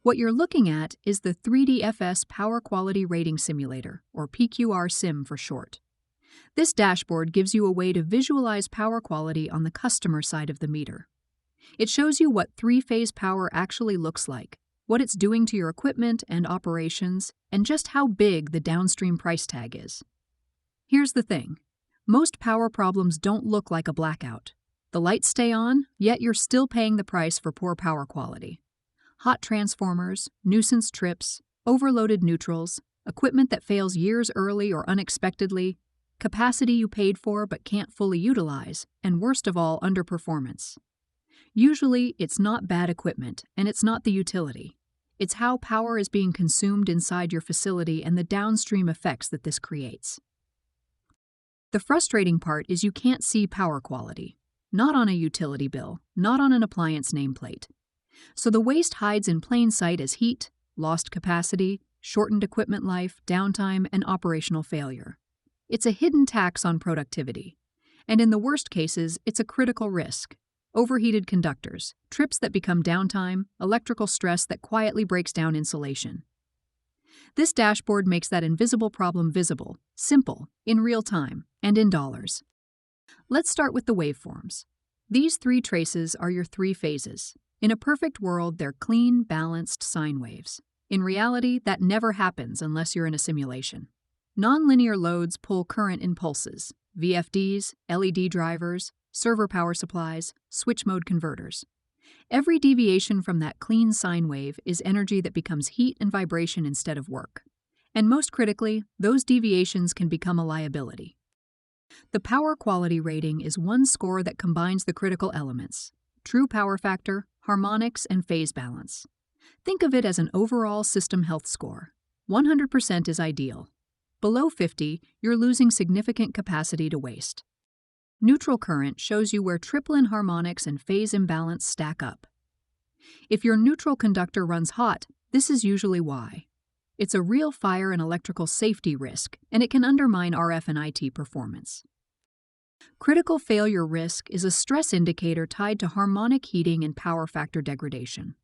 What you're looking at is the 3DFS Power Quality Rating Simulator, or PQR SIM for short. This dashboard gives you a way to visualize power quality on the customer side of the meter. It shows you what three-phase power actually looks like, what it's doing to your equipment and operations, and just how big the downstream price tag is. Here's the thing. Most power problems don't look like a blackout. The lights stay on, yet you're still paying the price for poor power quality. Hot transformers, nuisance trips, overloaded neutrals, equipment that fails years early or unexpectedly, capacity you paid for but can't fully utilize, and worst of all, underperformance. Usually, it's not bad equipment, and it's not the utility. It's how power is being consumed inside your facility and the downstream effects that this creates. The frustrating part is you can't see power quality. Not on a utility bill, not on an appliance nameplate. So the waste hides in plain sight as heat, lost capacity, shortened equipment life, downtime, and operational failure. It's a hidden tax on productivity. And in the worst cases, it's a critical risk. Overheated conductors, trips that become downtime, electrical stress that quietly breaks down insulation. This dashboard makes that invisible problem visible, simple, in real time, and in dollars. Let's start with the waveforms. These three traces are your three phases. In a perfect world, they're clean, balanced sine waves. In reality, that never happens unless you're in a simulation. Nonlinear loads pull current in pulses: VFDs, LED drivers, server power supplies, switch mode converters. Every deviation from that clean sine wave is energy that becomes heat and vibration instead of work. And most critically, those deviations can become a liability. The power quality rating is one score that combines the critical elements: true power factor, harmonics, and phase balance. Think of it as an overall system health score. 100% is ideal. Below 50, you're losing significant capacity to waste. Neutral current shows you where triplen harmonics and phase imbalance stack up. If your neutral conductor runs hot, this is usually why. It's a real fire and electrical safety risk, and it can undermine RF and IT performance. Critical failure risk is a stress indicator tied to harmonic heating and power factor degradation.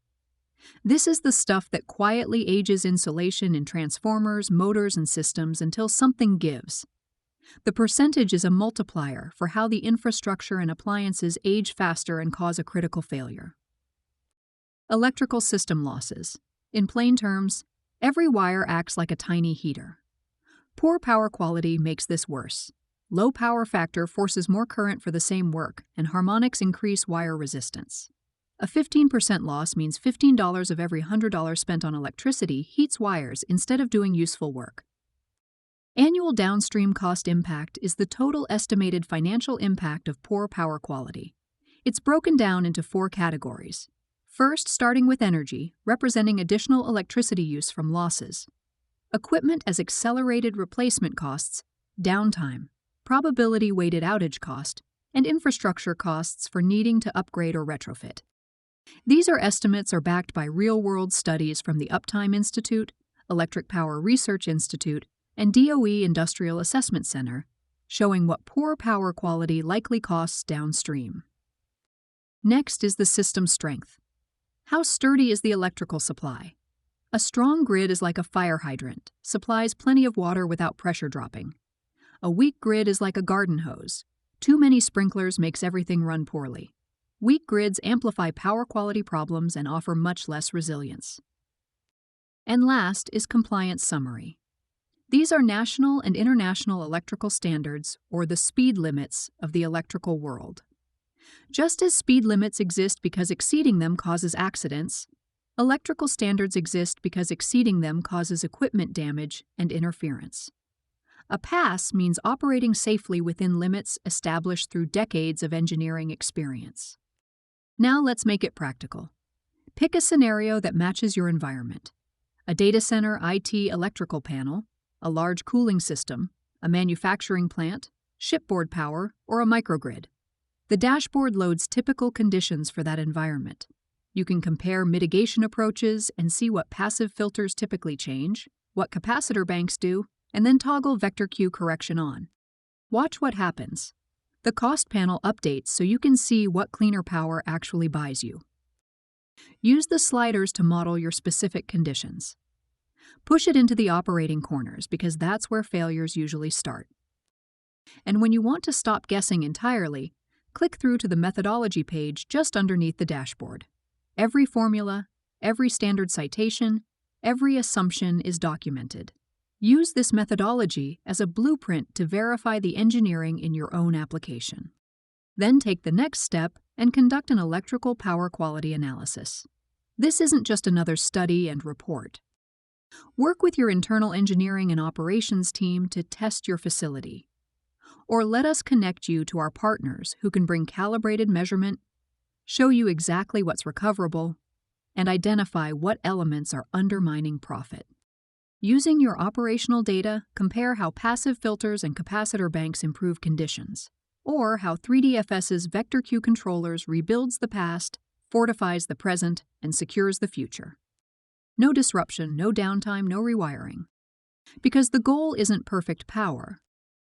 This is the stuff that quietly ages insulation in transformers, motors, and systems until something gives. The percentage is a multiplier for how the infrastructure and appliances age faster and cause a critical failure. Electrical system losses. In plain terms, every wire acts like a tiny heater. Poor power quality makes this worse. Low power factor forces more current for the same work, and harmonics increase wire resistance. A 15% loss means $15 of every $100 spent on electricity heats wires instead of doing useful work. Annual downstream cost impact is the total estimated financial impact of poor power quality. It's broken down into 4 categories. First, starting with energy, representing additional electricity use from losses. Equipment as accelerated replacement costs, downtime, probability-weighted outage cost, and infrastructure costs for needing to upgrade or retrofit. These estimates are backed by real-world studies from the Uptime Institute, Electric Power Research Institute, and DOE Industrial Assessment Center, showing what poor power quality likely costs downstream. Next is the system strength. How sturdy is the electrical supply? A strong grid is like a fire hydrant, supplies plenty of water without pressure dropping. A weak grid is like a garden hose. Too many sprinklers makes everything run poorly. Weak grids amplify power quality problems and offer much less resilience. And last is compliance summary. These are national and international electrical standards, or the speed limits of the electrical world. Just as speed limits exist because exceeding them causes accidents, electrical standards exist because exceeding them causes equipment damage and interference. A pass means operating safely within limits established through decades of engineering experience. Now let's make it practical. Pick a scenario that matches your environment: a data center IT electrical panel, a large cooling system, a manufacturing plant, shipboard power, or a microgrid. The dashboard loads typical conditions for that environment. You can compare mitigation approaches and see what passive filters typically change, what capacitor banks do, and then toggle VectorQ correction on. Watch what happens. The cost panel updates so you can see what cleaner power actually buys you. Use the sliders to model your specific conditions. Push it into the operating corners because that's where failures usually start. And when you want to stop guessing entirely, click through to the methodology page just underneath the dashboard. Every formula, every standard citation, every assumption is documented. Use this methodology as a blueprint to verify the engineering in your own application. Then take the next step and conduct an electrical power quality analysis. This isn't just another study and report. Work with your internal engineering and operations team to test your facility. Or let us connect you to our partners who can bring calibrated measurement, show you exactly what's recoverable, and identify what elements are undermining profit. Using your operational data, compare how passive filters and capacitor banks improve conditions, or how 3DFS's VectorQ controllers rebuilds the past, fortifies the present, and secures the future. No disruption, no downtime, no rewiring. Because the goal isn't perfect power.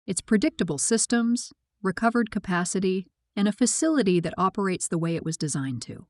It's predictable systems, recovered capacity, and a facility that operates the way it was designed to.